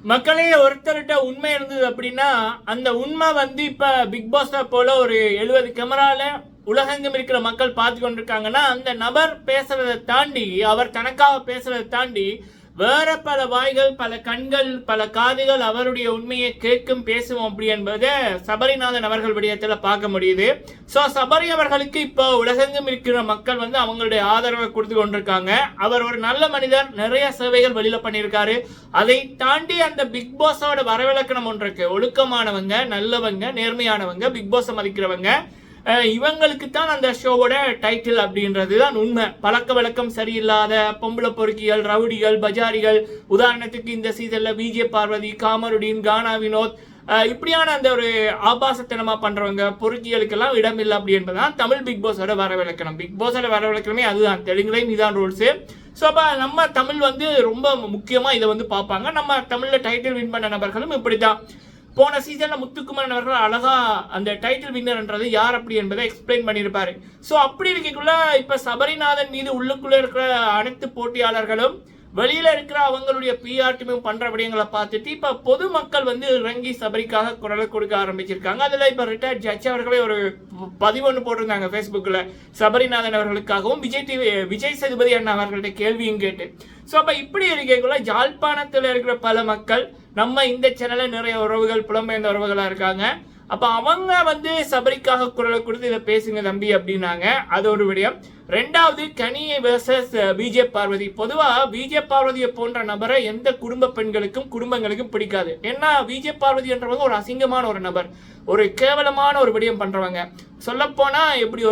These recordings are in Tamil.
மக்களே ஒருத்தர்கிட்ட உண்மை இருந்தது அப்படின்னா அந்த உண்மை வந்து இப்ப பிக் பாஸ் போல ஒரு 70 கேமரால உலகெங்கும் இருக்கிற மக்கள் பார்த்து கொண்டிருக்காங்கன்னா அந்த நபர் பேசுறதை தாண்டி அவர் தனக்காக பேசுறதை தாண்டி வேற பல வாய்கள், பல கண்கள், பல காதுகள் அவருடைய உண்மையை கேட்கும் பேசுவோம் அப்படி என்பதை சபரிநாதன் அவர்கள் விடயத்தில் பார்க்க முடியுது. ஸோ சபரி அவர்களுக்கு இப்போ உலகெங்கும் இருக்கிற மக்கள் வந்து அவங்களுடைய ஆதரவை கொடுத்து கொண்டிருக்காங்க. அவர் ஒரு நல்ல மனிதர், நிறைய சேவைகள் வெளியில பண்ணியிருக்காரு. அதை தாண்டி அந்த பிக் பாஸோட வரவிலக்கணம் ஒன்று இருக்கு. ஒழுக்கமானவங்க, நல்லவங்க, நேர்மையானவங்க, பிக் பாஸை மதிக்கிறவங்க, இவங்களுக்கு தான் அந்த ஷோவோட டைட்டில் அப்படின்றது தான் உண்மை. பழக்க வழக்கம் சரியில்லாத பொம்பளை பொறுக்கிகள், ரவுடிகள், பஜாரிகள், உதாரணத்துக்கு இந்த சீசன்ல விஜே பார்வதி, காமருடீன், கானா வினோத், இப்படியான அந்த ஒரு ஆபாசத்தனமா பண்றவங்க பொறுக்கிகளுக்கெல்லாம் இடம் இல்லை அப்படி என்பதுதான் தமிழ் பிக் பாஸோட வரவிலக்கணம். பிக் பாஸோட வரவிலக்கணமே அதுதான். தெலுங்குலையும் இதான் ரூல்ஸ். ஸோ அப்போ நம்ம தமிழ் வந்து ரொம்ப முக்கியமா இதை வந்து பார்ப்பாங்க. நம்ம தமிழ்ல டைட்டில் வின் பண்ண நபர்களும் இப்படிதான். போன சீசன்ல முத்துக்குமரன் அவர்கள் அழகா அந்த டைட்டில் வின்னர்ன்றது யார் அப்படி என்பதை எக்ஸ்பிளைன் பண்ணியிருப்பாரு. ஸோ அப்படி இருக்கக்குள்ள இப்ப சபரிநாதன் மீது உள்ளுக்குள்ள இருக்கிற அனைத்து போட்டியாளர்களும் வெளியில இருக்கிற அவங்களுடைய பிஆர் டீமும் பண்ற விடயங்களை பார்த்துட்டு இப்ப பொதுமக்கள் வந்து இறங்கி சபரிக்காக குரலை கொடுக்க ஆரம்பிச்சிருக்காங்க. அதுல இப்ப ரிட்டையர்ட் ஜட்ஜ் அவர்களே ஒரு பதிவு ஒன்று போட்டிருந்தாங்க ஃபேஸ்புக்ல, சபரிநாதன் அவர்களுக்காகவும் விஜய் சேதுபதி அண்ணா அவர்கள்ட்ட கேள்வியும் கேட்டு. ஸோ அப்ப இப்படி இருக்கக்குள்ள யாழ்ப்பாணத்தில் இருக்கிற பல மக்கள், நம்ம இந்த சேனல்ல நிறைய உறவுகள், புலம்பெயர்ந்த உறவுகளா இருக்காங்க. அப்ப அவங்க வந்து சபரிக்காக குரலை கொடுத்து இதை பேசுங்க தம்பி அப்படின்னாங்க. அது ஒரு விடயம். ரெண்டாவது, கனி வெர்சஸ் விஜே பார்வதி. பொதுவா விஜே பார்வதியை போன்ற நபரை எந்த குடும்ப பெண்களுக்கும் குடும்பங்களுக்கும் பிடிக்காது. ஏன்னா விஜே பார்வதி என்றவங்க ஒரு அசிங்கமான ஒரு நபர், ஒரு கேவலமான ஒரு விடயம் பண்றவங்க. சொல்லப்போனா எப்படி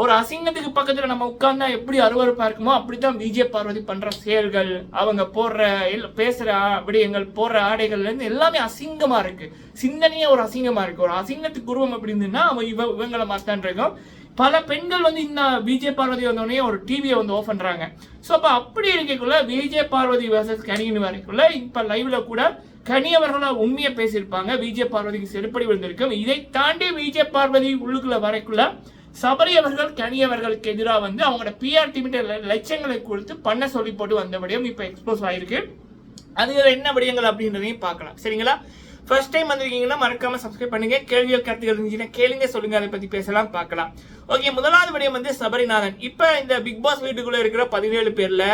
ஒரு அசிங்கத்துக்கு பக்கத்துல நம்ம உட்கார்ந்தா எப்படி அருவருப்பா இருக்குமோ அப்படித்தான் விஜே பார்வதி பண்ற செயல்கள், அவங்க போடுற பேசுற விடயங்கள், போடுற ஆடைகள்ல இருந்து எல்லாமே அசிங்கமா இருக்கு. சிந்தனையே ஒரு அசிங்கமா இருக்கு. ஒரு அசிங்கத்துக்கு உருவம் எப்படி இருந்துன்னா இவங்களை மாத்தான் இருக்கும். பல பெண்கள் வந்து இந்த விஜே பார்வதி வந்தோடனே ஒரு டிவியை வந்து ஓஃப் பண்றாங்க. ஸோ அப்போ அப்படி இருக்கக்குள்ள விஜே பார்வதி வர்சஸ் கனின்னு வரைக்குள்ள இப்ப லைவ்ல கூட கனி அவர்களால் உண்மையை பேசியிருப்பாங்க. விஜே பார்வதிக்கு செருப்படி விழுந்திருக்கும். இதை தாண்டி விஜே பார்வதி உள்ளுக்குள்ள வரைக்குள்ள சபரி அவர்கள் கனி அவர்களுக்கு எதிராக வந்து அவங்களோட பிஆர் டீமிட்ட லட்சங்களை கொடுத்து பண்ண சொல்லி போட்டு வந்த விடயம் இப்ப எக்ஸ்போஸ் ஆயிருக்கு. அது என்ன விடயங்கள் அப்படின்றதையும் பார்க்கலாம். சரிங்களா? ஃபர்ஸ்ட் டைம் வந்திருக்கீங்கன்னா மறக்காம சப்ஸ்கிரைப் பண்ணுங்க. கேள்வியோ கருத்துகள் இருந்துச்சுன்னா கேளுங்க, சொல்லுங்க, அதை பத்தி பேசலாம், பார்க்கலாம். ஓகே, முதலாவது விடயம் வந்து சபரிநாதன். இப்ப இந்த பிக் பாஸ் வீட்டுக்குள்ள இருக்கிற 17 பேர்ல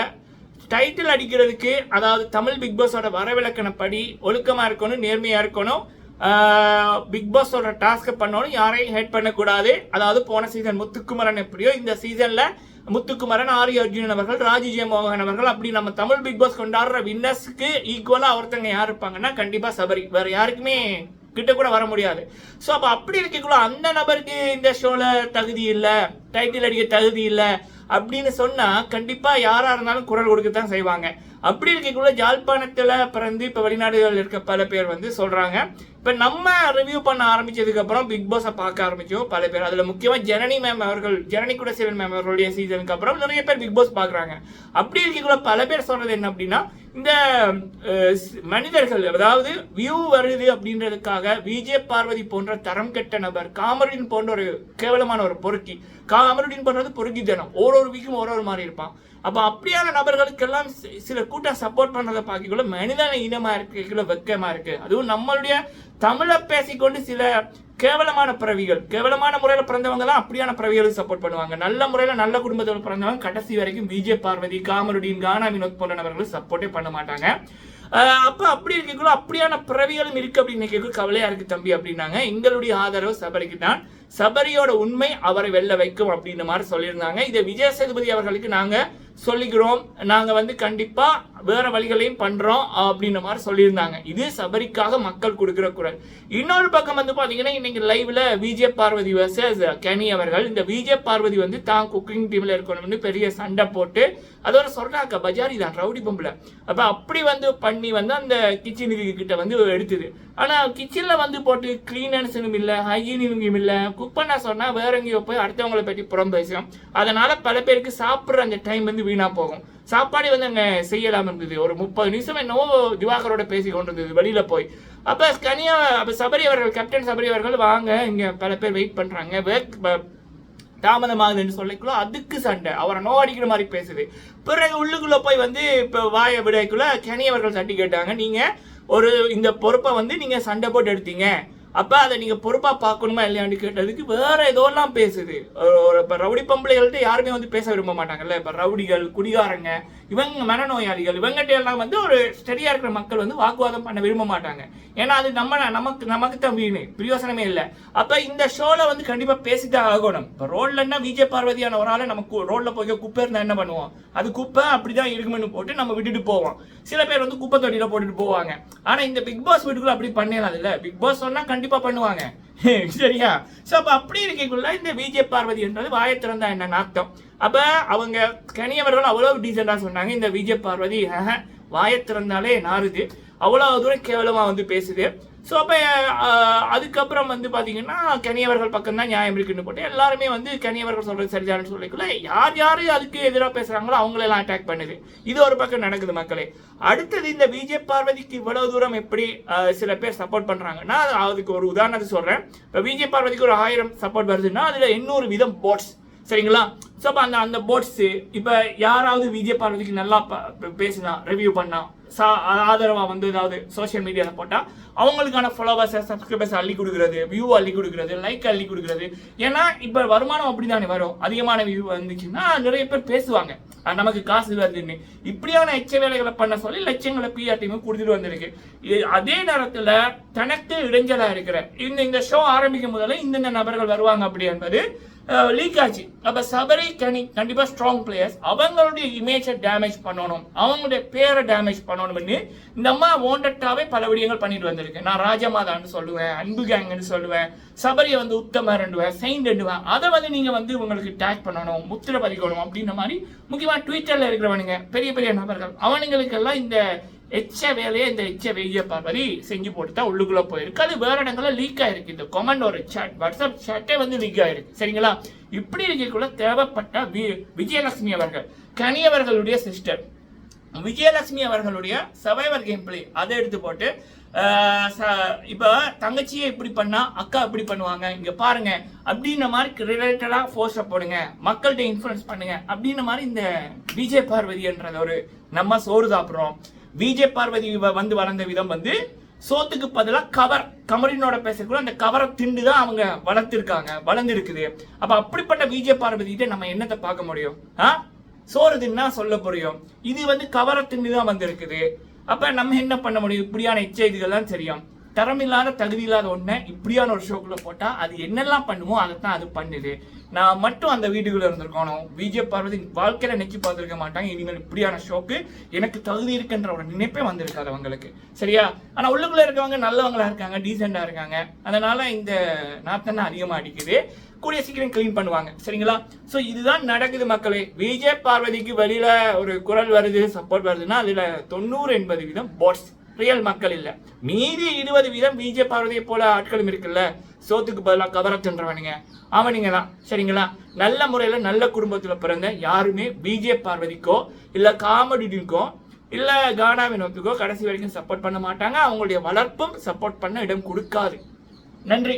டைட்டில் அடிக்கிறதுக்கு, அதாவது தமிழ் பிக் பாஸோட வரவிலக்கணப்படி ஒழுக்கமா இருக்கணும், நேர்மையா இருக்கணும், பிக் பாஸோட டாஸ்க் பண்ணணும், யாரையும் ஹேட் பண்ணக்கூடாது. அதாவது போன சீசன் முத்துக்குமரன் எப்படியோ இந்த சீசன்ல முத்துக்குமரன், ஆரிய அர்ஜுனன் அவர்கள், ராஜி ஜெய மோகன் அவர்கள், அப்படி நம்ம தமிழ் பிக் பாஸ் கொண்டாடுற வின்னர்ஸ்க்கு ஈக்குவலா ஒருத்தங்க யார் இருப்பாங்கன்னா கண்டிப்பா சபரி. வேற யாருக்குமே கிட்ட கூட வர முடியாது. ஸோ அப்போ அப்படி இருக்கக்குள்ள அந்த நபருக்கு இந்த ஷோல தகுதி இல்லை, டைட்டில் அடிக்க தகுதி இல்லை அப்படின்னு சொன்னா கண்டிப்பா யாரா இருந்தாலும் குரல் கொடுக்கத்தான் செய்வாங்க. அப்படி இருக்கக்குள்ள ஜாழ்ப்பாணத்துல பிறந்து இப்ப வெளிநாடுகள் இருக்க பல பேர் வந்து சொல்றாங்க. இப்ப நம்ம ரிவ்யூ பண்ண ஆரம்பிச்சதுக்கு அப்புறம் பிக் பாஸை பார்க்க ஆரம்பிச்சோம் பல பேர். அதுல முக்கியமா ஜனனி மேம் அவர்கள், ஜனனி கூட சிவன் மேம் அவர்களுடைய சீசனுக்கு அப்புறம் நிறைய பேர் பிக் பாஸ் பாக்குறாங்க. அப்படி இருக்கக்குள்ள பல பேர் சொல்றது என்ன அப்படின்னா, இந்த மனிதர்கள், அதாவது வியூ வருது அப்படின்றதுக்காக விஜே பார்வதி போன்ற தரம் கெட்ட நபர், காமருடீன் போன்ற ஒரு கேவலமான ஒரு பொறுக்கி, காமருடீன் பண்றது பொறுக்கித்தனம், ஒரு வீக்கும் ஒரு மாதிரி இருப்பான். அப்ப அப்படியான நபர்களுக்கெல்லாம் சில கூட்டம் சப்போர்ட் பண்றதை பார்க்கக்குள்ள மனிதன இனமா இருக்கு, வெக்கமா இருக்கு. அதுவும் நம்மளுடைய தமிழை பேசிக்கொண்டு சில கேவலமான பிறவிகள், கேவலமான முறையில பிறந்தவங்க தான் அப்படியான பிறவிகளுக்கு சப்போர்ட் பண்ணுவாங்க. நல்ல முறையில நல்ல குடும்பத்தில் பிறந்தவங்க கடைசி வரைக்கும் விஜே பார்வதி, காமருடீன், கானா வினோத் போன்ற நபர்களுக்கு சப்போர்ட்டே பண்ண மாட்டாங்க. அப்ப அப்படி இருக்கக்குள்ள அப்படியான பிறவிகளும் இருக்கு அப்படின்னு கேட்க கவலையா இருக்கு தம்பி அப்படின்னாங்க. எங்களுடைய ஆதரவு சபரிக்கு தான். சபரியோட உண்மை அவரை வெல்ல வைக்கும் அப்படின்ற மாதிரி சொல்லியிருந்தாங்க. இதை விஜய் சேதுபதி அவர்களுக்கு நாங்க சொல்லிக்கிறோம், நாங்க வந்து கண்டிப்பா வேற வழிகளையும் பண்றோம் அப்படின்ற மாதிரி சொல்லியிருந்தாங்க. இது சபரிக்காக மக்கள் கொடுக்கிற குரல். இன்னொரு பக்கம் வந்து பாத்தீங்கன்னா இன்னைக்கு லைவ்ல விஜே பார்வதி வர்சஸ் கனி அவர்கள், இந்த விஜே பார்வதி வந்து தான் குக்கிங் டீம்ல இருக்கணும்னு பெரிய சண்டை போட்டு அதோட சொல்றாங்க பஜாரி தான், ரவுடி பொம்பளை. அப்ப அப்படி வந்து பண்ணி வந்து அந்த கிச்சன் கிட்ட வந்து எடுத்துது. ஆனா கிச்சன்ல வந்து போட்டு கிளீனன்ஸும் இல்ல, ஹைஜீனியும் இல்ல, குக் பண்ண சொன்னா வேற எங்கேயோ போய் அடுத்தவங்களை பற்றி புறம் பேசும். அதனால பல பேருக்கு சாப்பிட்ற அந்த டைம் வந்து வீணா போகும். சாப்பாடு வந்து அங்க செய்யலாம் இருந்தது. ஒரு 30 நிமிஷம் என்னவோ திவாகரோட பேசி கொண்டிருந்தது வெளியில போய். அப்ப சபரி அவர்கள், கேப்டன் சபரி அவர்கள், வாங்க இங்க பல பேர் வெயிட் பண்றாங்க, தாமதமாகுதுன்னு சொல்லிக்குள்ள அதுக்கு சண்டை, அவரை நோ அடிக்கிற மாதிரி பேசுது. பிறகு உள்ளுக்குள்ள போய் வந்து இப்போ வாய விடைக்குள்ள கெனி அவர்கள் தட்டி கேட்டாங்க, நீங்க ஒரு இந்த பொறுப்பை வந்து நீங்க சண்டை போட்டு எடுத்தீங்க, அப்ப அதை நீங்க பொறுப்பா பார்க்கணுமா இல்லையான்னு கேட்டதுக்கு வேற ஏதோலாம் பேசுது. இப்ப ரவுடி பொம்பளைகள்ட்ட யாருமே வந்து பேச விரும்ப மாட்டாங்கல்ல. இப்ப ரவுடிகள், குடிகாரங்க, இவங்க மனநோயாளிகள், இவங்ககிட்ட எல்லாம் வந்து ஒரு ஸ்டடியா இருக்கிற மக்கள் வந்து வாக்குவாதம் பண்ண விரும்ப மாட்டாங்க. ஏன்னா அது நமக்கு தான் வீணு, பிரயோசனமே இல்லை. அப்ப இந்த ஷோல வந்து கண்டிப்பா பேசிதான் ஆகணும். இப்ப ரோட்லன்னா விஜய் பார்வதியான ஒரு ஆளை நம்ம ரோட்ல போய் குப்பை இருந்தா என்ன பண்ணுவோம், அது குப்பை அப்படிதான் இருக்குமென்னு போட்டு நம்ம விட்டுட்டு போவோம். சில பேர் வந்து குப்பை தொட்டியில போட்டுட்டு போவாங்க. ஆனா இந்த பிக் பாஸ் வீட்டுக்குள்ள அப்படி பண்ணலாம் இல்ல. பிக் பாஸ் சொன்னா கண்டிப்பா பண்ணுவாங்க, சரியா? சோ அப்ப அப்படி இருக்கக்குள்ள இந்த விஜய் பார்வதி என்றது வாயை திறந்தா என்ன அர்த்தம்? அப்ப அவங்க கனி அவர்கள் அவ்வளவு டீசெண்டா சொன்னாங்க, இந்த விஜய் பார்வதி வாயை திறந்தாலே நாறுது, அவ்வளவு தூரம் கேவலமா வந்து பேசுது. ஸோ அப்போ அதுக்கப்புறம் வந்து பார்த்தீங்கன்னா கனியவர்கள் பக்கம் தான் நியாயம் இருக்குன்னு போட்டு எல்லாருமே வந்து கனியவர்கள் சொல்கிறது சரிதான்னு சொல்லிக்கல, யார் யார் அதுக்கு எதிராக பேசுகிறாங்களோ அவங்களெல்லாம் அட்டாக் பண்ணுது. இது ஒரு பக்கம் நடக்குது மக்களே. அடுத்தது இந்த விஜய் பார்வதிக்கு இவ்வளவு தூரம் எப்படி சில பேர் சப்போர்ட் பண்ணுறாங்கன்னா அதுக்கு ஒரு உதாரணத்தை சொல்கிறேன். இப்போ விஜய் பார்வதிக்கு ஒரு 1000 சப்போர்ட் வருதுன்னா அதில் 800 வீதம் போட்ஸ், சரிங்களா? ஸோ அப்போ அந்த போட்ஸு இப்போ யாராவது விஜய் பார்வதிக்கு நல்லா பேசினா, ரிவ்யூ பண்ணா, ஆதரவாக வந்து ஏதாவது சோஷியல் மீடியாவில் போட்டால் அவங்களுக்கான ஃபாலோவர்ஸை, சப்ஸ்கிரைபர்ஸ் அள்ளி கொடுக்குறது, வியூ அள்ளி கொடுக்குறது, லைக் அள்ளி கொடுக்குறது. ஏன்னா இப்போ வருமானம் அப்படி தானே வரும். அதிகமான வியூ வந்துச்சுன்னா நிறைய பேர் பேசுவாங்க, நமக்கு காசு வருதுன்னு. இப்படியான எச்ச வேலைகளை பண்ண சொல்லி லட்சங்களை பிஆர் டீமுக்கு கொடுத்துட்டு வந்திருக்கு. அதே நேரத்தில் தனக்கு இடைஞ்சலாக இருக்கிற இந்த ஷோ ஆரம்பிக்கும் முதல்ல இந்தந்த நபர்கள் வருவாங்க அப்படி என்பது லீக் ஆச்சு. அப்ப சபரி, கனி கண்டிப்பா ஸ்ட்ராங் பிளேயர்ஸ், அவங்களுடைய இமேஜை டேமேஜ் பண்ணணும், அவங்களுடைய பேரை டேமேஜ் பண்ணணும்னு இந்த அம்மா வாண்டட்டாவே பல விடயங்கள் பண்ணிட்டு வந்திருக்கு. நான் ராஜமாதான்னு சொல்லுவேன், அன்பு கேங்னு சொல்லுவேன், சபரியை வந்து உத்தமர்ண்டுவேன், செயின்டுவேன். அதை வந்து நீங்க வந்து உங்களுக்கு டேக் பண்ணணும், முத்திரை பதிக்கணும் அப்படின்ற மாதிரி முக்கியமா ட்விட்டர்ல இருக்கிறவனுங்க, பெரிய பெரிய நபர்கள், அவனுங்களுக்கெல்லாம் இந்த எச்ச வேலையை இந்த எச்ச விஜய் பார்வதி செஞ்சு போட்டு தான் உள்ளுக்குள்ள போயிருக்கு. அது வேற இடங்கள்ல லீக் ஆயிருக்கு. இந்த கமெண்ட் ஒரு சாட், வாட்ஸ்அப் சாட்டே வந்து லீக் ஆயிருக்கு, சரிங்களா? இப்படி இருக்கக்குள்ள தேவைப்பட்ட விஜயலட்சுமி அவர்கள், கனி அவர்களுடைய சிஸ்டர் விஜயலட்சுமி அவர்களுடைய சர்வைவர் கேம் பிளே அதை எடுத்து போட்டு இப்போ தங்கச்சியை இப்படி பண்ணா அக்கா இப்படி பண்ணுவாங்க, இங்க பாருங்க அப்படின்ற மாதிரி ரிலேட்டடா போஸ்டர் போடுங்க, மக்கள்கிட்ட இன்ஃபுளுன்ஸ் பண்ணுங்க அப்படின்ற மாதிரி இந்த விஜய் பார்வதின்றது ஒரு நம்ம சோறு சாப்பிட்றோம். விஜய் பார்வதி வந்து வளர்ந்த விதம் வந்து சோத்துக்கு பதிலாக கமரினோட பேசக்குள்ள அந்த கவரை திண்டு தான் அவங்க வளர்ந்துருக்குது. அப்ப அப்படிப்பட்ட விஜய் பார்வதிகிட்ட நம்ம என்னத்தை பார்க்க முடியும்? சோறு தின்னா சொல்ல புரியும். இது வந்து கவரை திண்டு தான் வந்திருக்குது. அப்ப நம்ம என்ன பண்ண முடியும்? இப்படியான இச்செய்திகள் தான் தெரியும். தரமில்லாத தகுதி இல்லாத ஒன்றை இப்படியான ஒரு ஷோக்குள்ள போட்டா அது என்னெல்லாம் பண்ணுமோ அதைத்தான் அது பண்ணுது. நான் மட்டும் அந்த வீட்டுக்குள்ள இருந்திருக்கணும், விஜய் பார்வதி வாழ்க்கையில நெச்சு பார்த்துருக்க மாட்டாங்க. இனிமேல் இப்படியான ஷோக்கு எனக்கு தகுதி இருக்குன்ற ஒரு நினைப்பே வந்திருக்காது அவங்களுக்கு, சரியா? ஆனா உள்ளுக்குள்ள இருக்கவங்க நல்லவங்களா இருக்காங்க, டீசெண்டா இருக்காங்க. அதனால இந்த நாத்தனை அதிகமா அடிக்குது. கூடிய சீக்கிரம் கிளீன் பண்ணுவாங்க, சரிங்களா? ஸோ இதுதான் நடக்குது மக்களே. விஜய் பார்வதிக்கு வெளியில ஒரு குரல் வருது, சப்போர்ட் வருதுன்னா அதுல 90-80 வீதம் போட்ஸ், ரியல் மக்கள் இல்ல. மீதி 20 வீதம் விஜய் பார்வதியை போல ஆட்களும் இருக்குல்ல, சோத்துக்கு பதிலாக கவரை தின்றவனுங்க, அவனுங்க தான், சரிங்களா? நல்ல முறையில நல்ல குடும்பத்துல பிறந்த யாருமே விஜய் பார்வதிக்கோ இல்ல காமெடிக்கோ இல்ல கானா வினோத்துக்கோ கடைசி வரைக்கும் சப்போர்ட் பண்ண மாட்டாங்க. அவங்களுடைய வளர்ப்பும் சப்போர்ட் பண்ண இடம் கொடுக்காது. நன்றி.